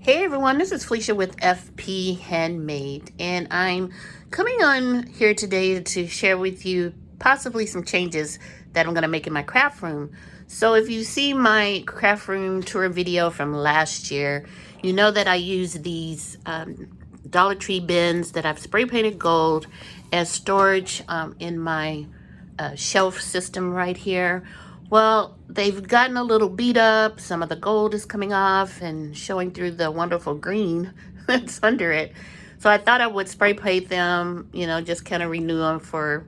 Hey everyone, this is Felicia with FP Handmade, and I'm coming on here today to share with you possibly some changes that I'm going to make in my craft room. So if you see my craft room tour video from last year, you know that I use these Dollar Tree bins that I've spray painted gold as storage in my shelf system right here. Well, they've gotten a little beat up. Some of the gold is coming off and showing through the wonderful green that's under it. So I thought I would spray paint them, just kind of renew them for,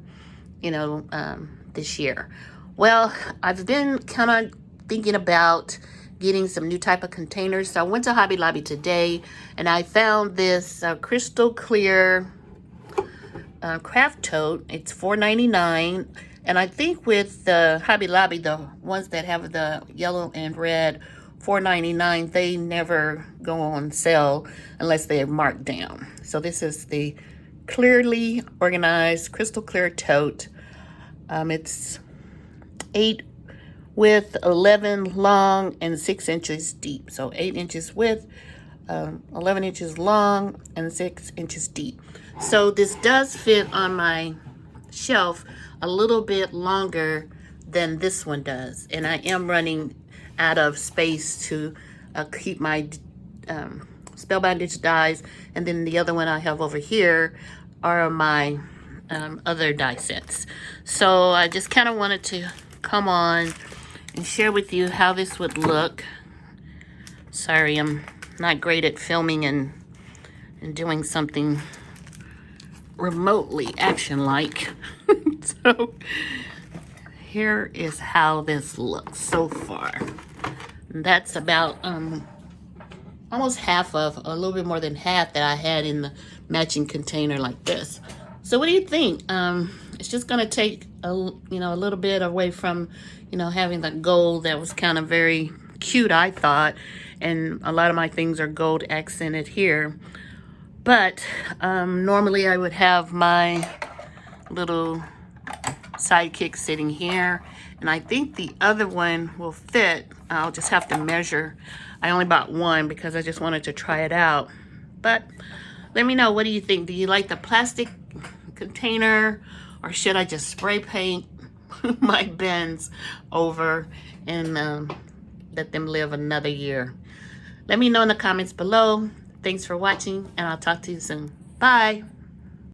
this year. Well, I've been kind of thinking about getting some new type of containers. So I went to Hobby Lobby today and I found this crystal clear craft tote. It's $4.99, and I think with the Hobby Lobby, the ones that have the yellow and red $4.99, they never go on sale unless they're marked down. So this is the clearly organized crystal clear tote. It's 8 width, 11 long, and 6 inches deep. So 8 inches width, 11 inches long, and 6 inches deep. So this does fit on my shelf a little bit longer than this one does. And I am running out of space to keep my spellbound ditch dies. And then the other one I have over here are my other die sets. So I just kind of wanted to come on and share with you how this would look. Sorry, I'm not great at filming and doing something remotely action-like. So here is how this looks so far. That's about almost half of, a little bit more than half that I had in the matching container like this. So what do you think? It's just gonna take a little bit away from having the gold that was kind of very cute, I thought, and a lot of my things are gold accented here. But normally I would have my little sidekick sitting here, and I think the other one will fit. I'll just have to measure. I only bought one because I just wanted to try it out. But let me know, what do you think? Do you like the plastic container, or should I just spray paint my bins over and let them live another year? Let me know in the comments below. Thanks for watching, and I'll talk to you soon. Bye.